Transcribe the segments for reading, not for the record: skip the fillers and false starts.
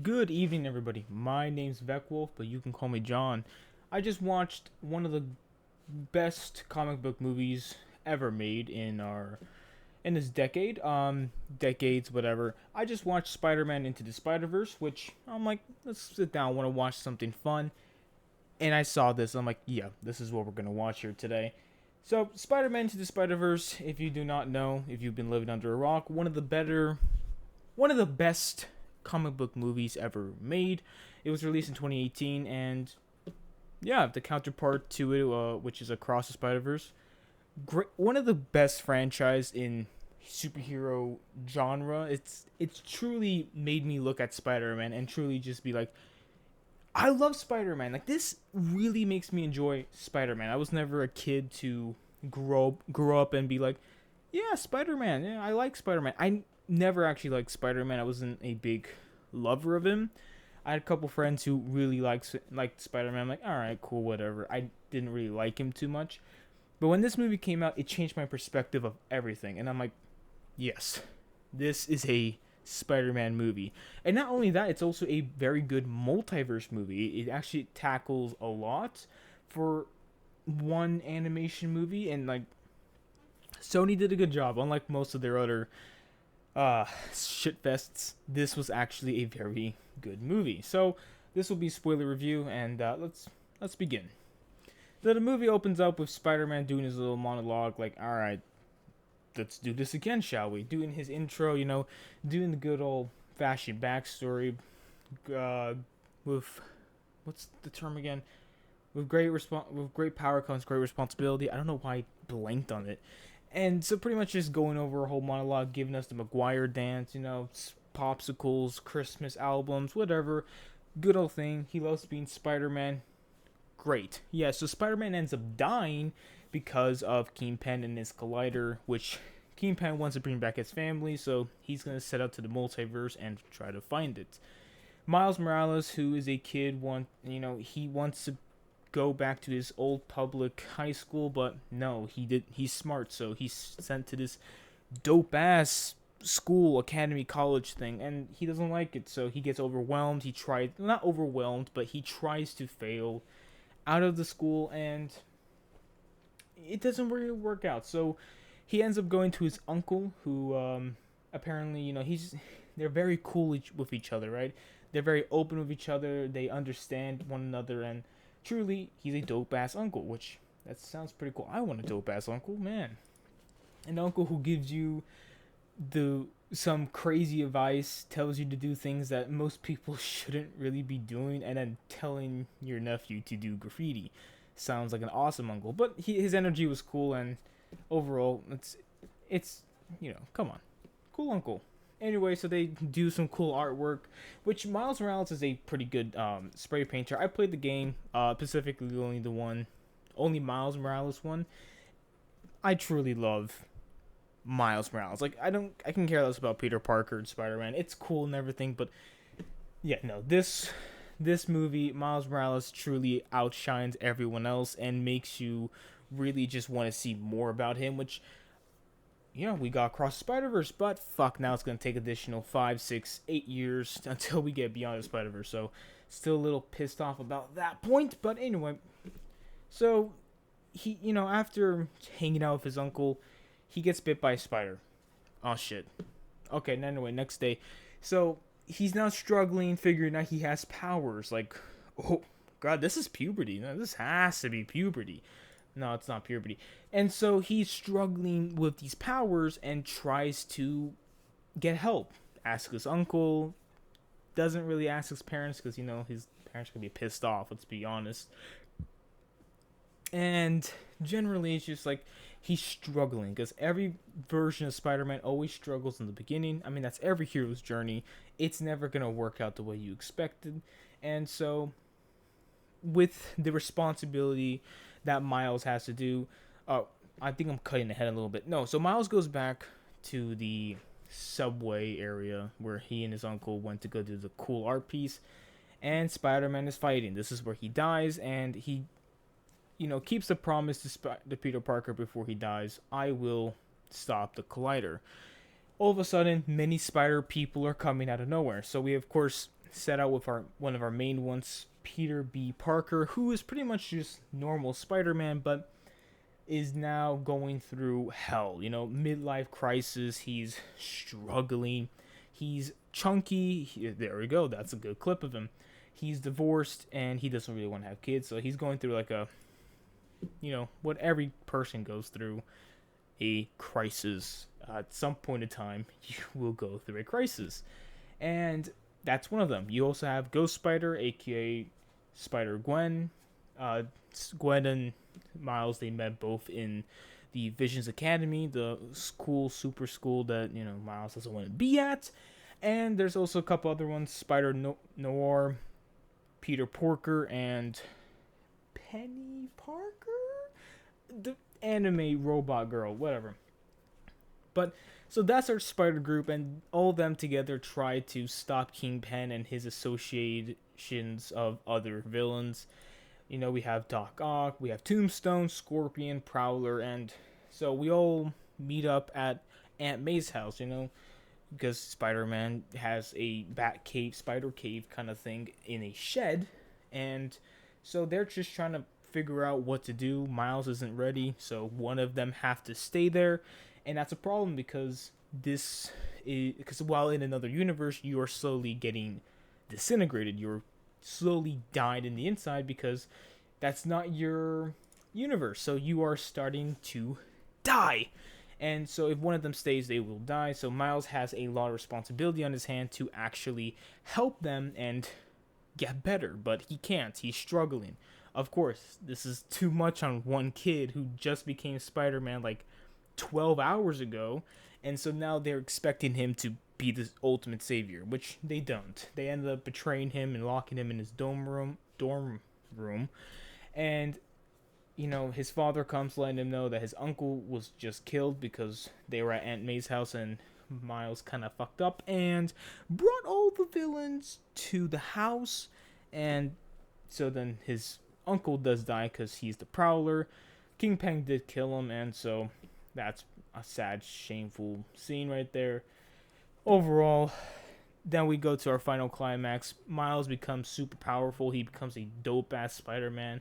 Good evening, everybody. My name's Vecwolf, but you can call me John. I just watched one of the best comic book movies ever made in this decade. Decades, whatever. I just watched Spider-Man Into the Spider-Verse, which I'm like, let's sit down. I want to watch something fun, and I saw this. I'm like, yeah, this is what we're gonna watch here today. So, Spider-Man Into the Spider-Verse. If you do not know, if you've been living under a rock, one of the best comic book movies ever made. It was released in 2018, and yeah, the counterpart to it, which is Across the Spider Verse, great, one of the best franchise in superhero genre. It's truly made me look at Spider Man and truly just be like, I love Spider Man. Like this really makes me enjoy Spider Man. I was never a kid to grow up and be like, yeah, Spider Man. Yeah, I like Spider Man. I never actually liked Spider Man. I wasn't a big lover of him. I had a couple friends who really liked Spider Man. I'm like, all right, cool, whatever. I didn't really like him too much. But when this movie came out, it changed my perspective of everything, and I'm like, yes, this is a Spider-Man movie. And not only that, it's also a very good multiverse movie. It actually tackles a lot for one animation movie, and like Sony did a good job. Unlike most of their other shitfests, this was actually a very good movie. So this will be spoiler review, and let's begin. So the movie opens up with Spider-Man doing his little monologue, like, "All right, let's do this again, shall we?" Doing his intro, doing the good old fashioned backstory, uh, with what's the term again? With great power comes great responsibility. I don't know why I blanked on it. And so pretty much just going over a whole monologue, giving us the McGuire dance, popsicles, Christmas albums, whatever. Good old thing. He loves being Spider-Man. Great. Yeah, so Spider-Man ends up dying because of Kingpin and his collider, which Kingpin wants to bring back his family, so he's going to set out to the multiverse and try to find it. Miles Morales, who is a kid, he wants to go back to his old public high school, but no, he's smart, so he's sent to this dope ass school, academy, college thing, and he doesn't like it, so he gets overwhelmed. He tries, not overwhelmed, but he tries to fail out of the school, and it doesn't really work out. So he ends up going to his uncle, who apparently, they're very cool with each other, right? They're very open with each other. They understand one another, and truly, he's a dope ass uncle, which that sounds pretty cool. I want a dope ass uncle, man. An uncle who gives you the some crazy advice, tells you to do things that most people shouldn't really be doing, and then telling your nephew to do graffiti. Sounds like an awesome uncle. But his energy was cool, and overall, it's come on, cool uncle. Anyway, so they do some cool artwork, which Miles Morales is a pretty good spray painter. I played the game, specifically only Miles Morales one. I truly love Miles Morales. Like I can care less about Peter Parker and Spider Man. It's cool and everything, but yeah, no, this movie, Miles Morales truly outshines everyone else and makes you really just want to see more about him. Which, we got Across the Spider Verse, but fuck, now it's gonna take additional 5, 6, 8 years until we get Beyond the Spider Verse. So, still a little pissed off about that point. But anyway, so he, after hanging out with his uncle, he gets bit by a spider. Oh shit. Okay, anyway, next day. So he's now struggling, figuring out he has powers. Like, oh god, this is puberty. No, this has to be puberty. No, it's not puberty. And so he's struggling with these powers and tries to get help. Asks his uncle. Doesn't really ask his parents because, his parents can be pissed off, let's be honest. And generally, it's just like he's struggling because every version of Spider-Man always struggles in the beginning. I mean, that's every hero's journey. It's never gonna work out the way you expected, and so with the responsibility that Miles has to do, I think I'm cutting ahead a little bit. No, so Miles goes back to the subway area where he and his uncle went to go do the cool art piece, and Spider-Man is fighting. This is where he dies, and he keeps the promise to Peter Parker before he dies. I will stop the collider. All of a sudden, many spider people are coming out of nowhere. So we, of course, set out with one of our main ones, Peter B. Parker, who is pretty much just normal Spider-Man, but is now going through hell. Midlife crisis. He's struggling. He's chunky. There we go. That's a good clip of him. He's divorced and he doesn't really want to have kids, so he's going through like a, what every person goes through, a crisis. At some point in time, you will go through a crisis. And that's one of them. You also have Ghost Spider, aka Spider-Gwen. Gwen and Miles, they met both in the Visions Academy, the super school that, Miles doesn't want to be at. And there's also a couple other ones, Spider-Noir, Peter Porker, and Penny Parker? The anime robot girl, whatever. But, so that's our Spider group, and all of them together try to stop Kingpin and his associations of other villains. We have Doc Ock, we have Tombstone, Scorpion, Prowler, and so we all meet up at Aunt May's house, because Spider-Man has a bat cave, spider cave kind of thing in a shed, and so they're just trying to figure out what to do. Miles isn't ready, so one of them have to stay there, and that's a problem because while in another universe, you are slowly getting disintegrated. You're slowly died in the inside because that's not your universe. So you are starting to die. And so if one of them stays, they will die. So Miles has a lot of responsibility on his hand to actually help them and get better. But he can't. He's struggling. Of course, this is too much on one kid who just became Spider-Man like 12 hours ago. And so now they're expecting him to be the ultimate savior, which they don't. They ended up betraying him and locking him in his dorm room. And, his father comes letting him know that his uncle was just killed because they were at Aunt May's house and Miles kind of fucked up and brought all the villains to the house. And so then his uncle does die because he's the Prowler. Kingpin did kill him, and so that's a sad, shameful scene right there. Overall, then we go to our final climax. Miles becomes super powerful. He becomes a dope-ass Spider-Man,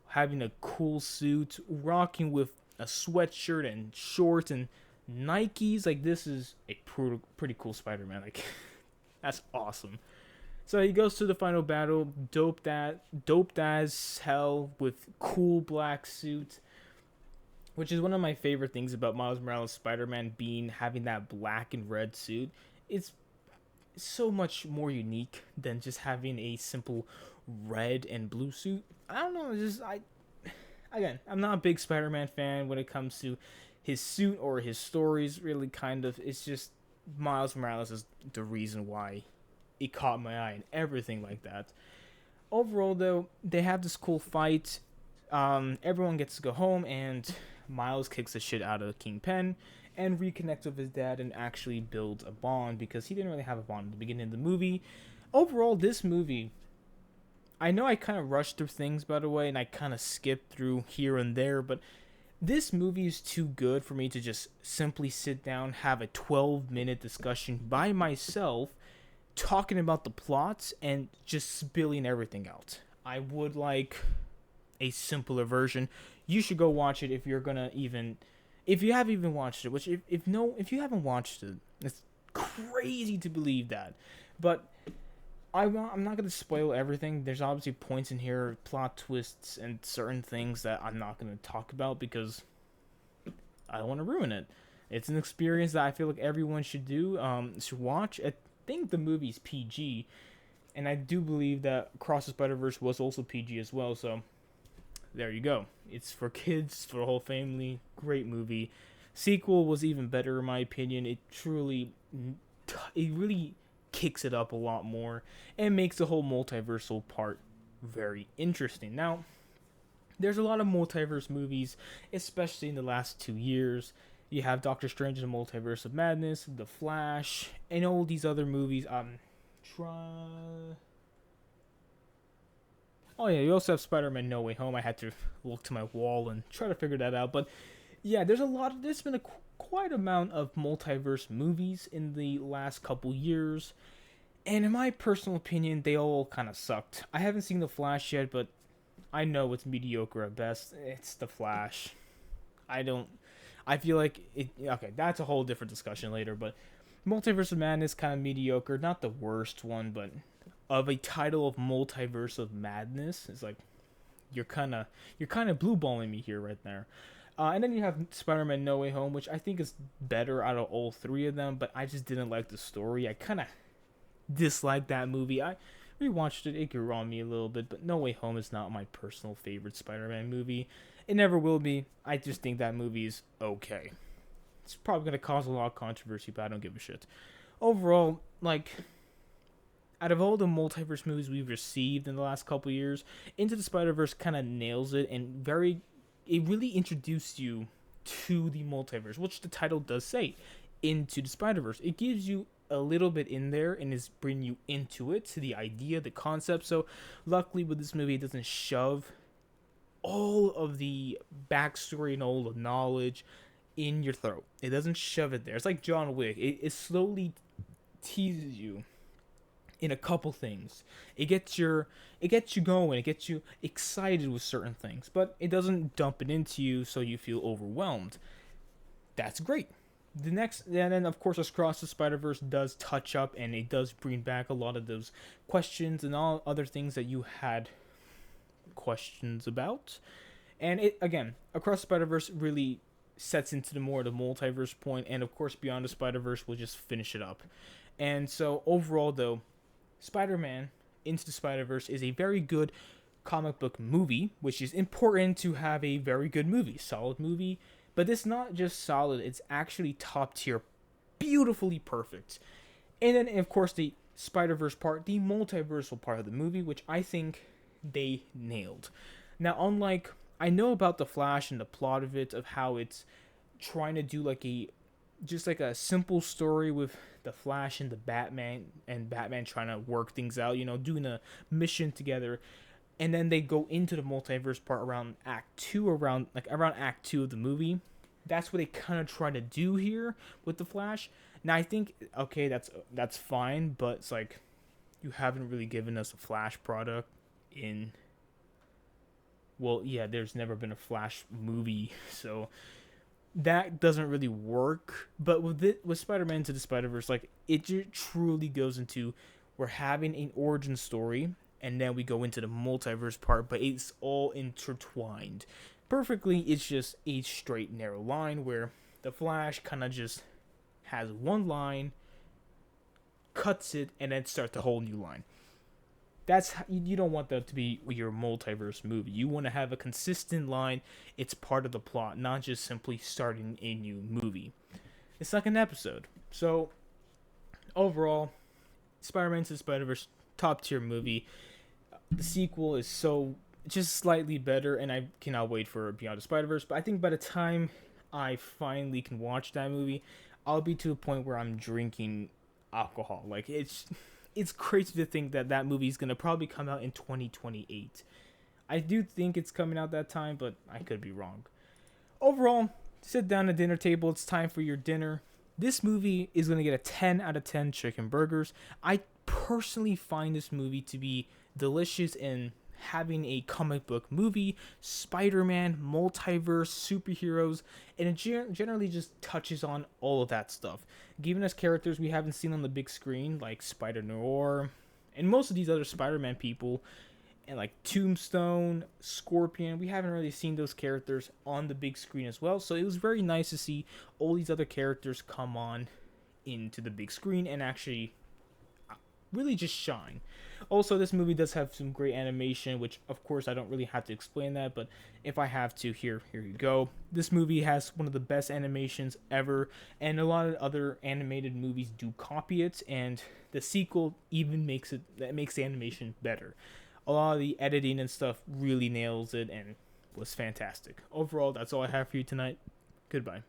having a cool suit, rocking with a sweatshirt and shorts and Nikes. Like, this is a pretty cool Spider-Man. Like, that's awesome. So he goes to the final battle, doped as hell, with cool black suit, which is one of my favorite things about Miles Morales' Spider-Man having that black and red suit. It's so much more unique than just having a simple red and blue suit. I don't know, I'm not a big Spider-Man fan when it comes to his suit or his stories, really, kind of. It's just Miles Morales is the reason why it caught my eye and everything like that. Overall, though, they have this cool fight. Everyone gets to go home, and Miles kicks the shit out of Kingpin and reconnects with his dad and actually builds a bond because he didn't really have a bond at the beginning of the movie. Overall, this movie, I know I kind of rushed through things, by the way, and I kind of skipped through here and there, but this movie is too good for me to just simply sit down, have a 12-minute discussion by myself, talking about the plots and just spilling everything out. I would like a simpler version. You should go watch it if you're gonna if you haven't even watched it, which if you haven't watched it, it's crazy to believe that. But I'm not gonna spoil everything. There's obviously points in here, plot twists, and certain things that I'm not gonna talk about because I don't want to ruin it. It's an experience that I feel like everyone should watch. I think the movie's PG, and I do believe that Across the Spider-Verse was also PG as well. So there you go. It's for kids, for the whole family. Great movie. Sequel was even better in my opinion. It really kicks it up a lot more and makes the whole multiversal part very interesting. Now, there's a lot of multiverse movies, especially in the last 2 years. You have Doctor Strange and the Multiverse of Madness, The Flash, and all these other movies. Oh yeah, you also have Spider-Man No Way Home. I had to look to my wall and try to figure that out. But yeah, there's been quite amount of multiverse movies in the last couple years. And in my personal opinion, they all kind of sucked. I haven't seen The Flash yet, but I know it's mediocre at best. It's The Flash. I don't. I feel like it. Okay, that's a whole different discussion later. But Multiverse of Madness kind of mediocre, not the worst one, but of a title of Multiverse of Madness, it's like you're kind of blue balling me here right there. And then you have Spider-Man No Way Home, which I think is better out of all three of them, but I just didn't like the story. I kind of disliked that movie. I rewatched it. It grew on me a little bit, but No Way Home is not my personal favorite Spider-Man movie. It never will be. I just think that movie is okay. It's probably going to cause a lot of controversy, but I don't give a shit. Overall, like, out of all the multiverse movies we've received in the last couple years, Into the Spider-Verse kind of nails it, and it really introduced you to the multiverse, which the title does say, Into the Spider-Verse. It gives you a little bit in there and is bringing you into it, to the idea, the concept. So luckily with this movie, it doesn't shove all of the backstory and all the knowledge in your throat. It doesn't shove it there. It's like John Wick. It slowly teases you in a couple things. It gets you going. It gets you excited with certain things, but it doesn't dump it into you so you feel overwhelmed. That's great. And then of course, Across the Spider-Verse does touch up, and it does bring back a lot of those questions and all other things that you had questions about. And it, again, Across the Spider-Verse really sets into the multiverse point, and of course Beyond the Spider-Verse will just finish it up. And so overall though, Spider-Man Into the Spider-Verse is a very good comic book movie, which is important to have a very good movie, solid movie. But it's not just solid, it's actually top tier, beautifully perfect. And then, of course, the Spider-Verse part, the multiversal part of the movie, which I think they nailed. Now, unlike, I know about The Flash and the plot of it, of how it's trying to do just like a simple story with the Flash and the Batman trying to work things out, doing a mission together. And then they go into the multiverse part around Act 2, around Act 2 of the movie. That's what they kind of try to do here with the Flash. Now I think, okay, that's fine, but it's like you haven't really given us a Flash product in, well, yeah, there's never been a Flash movie, so that doesn't really work. But with Spider-Man Into the Spider-Verse, like, it truly goes into, we're having an origin story, and then we go into the multiverse part, but it's all intertwined perfectly. It's just a straight narrow line where the Flash kind of just has one line, cuts it, and then starts a whole new line. You don't want that to be your multiverse movie. You want to have a consistent line. It's part of the plot, not just simply starting a new movie. It's like an episode. So overall, Spider-Man Into the Spider-Verse, top tier movie. The sequel is just slightly better, and I cannot wait for Beyond the Spider-Verse. But I think by the time I finally can watch that movie, I'll be to a point where I'm drinking alcohol. Like, it's crazy to think that movie is gonna probably come out in 2028. I do think it's coming out that time, but I could be wrong. Overall, sit down at the dinner table. It's time for your dinner. This movie is gonna get a 10 out of 10 chicken burgers. I personally find this movie to be delicious, and having a comic book movie, Spider-Man, multiverse, superheroes, and it generally just touches on all of that stuff, giving us characters we haven't seen on the big screen, like Spider-Noir, and most of these other Spider-Man people, and like Tombstone, Scorpion. We haven't really seen those characters on the big screen as well, so it was very nice to see all these other characters come on into the big screen and actually really just shine. Also, this movie does have some great animation, which of course I don't really have to explain that, but if I have to, here you go. This movie has one of the best animations ever, and a lot of other animated movies do copy it, and the sequel even makes the animation better. A lot of the editing and stuff really nails it and was fantastic. Overall, that's all I have for you tonight. Goodbye.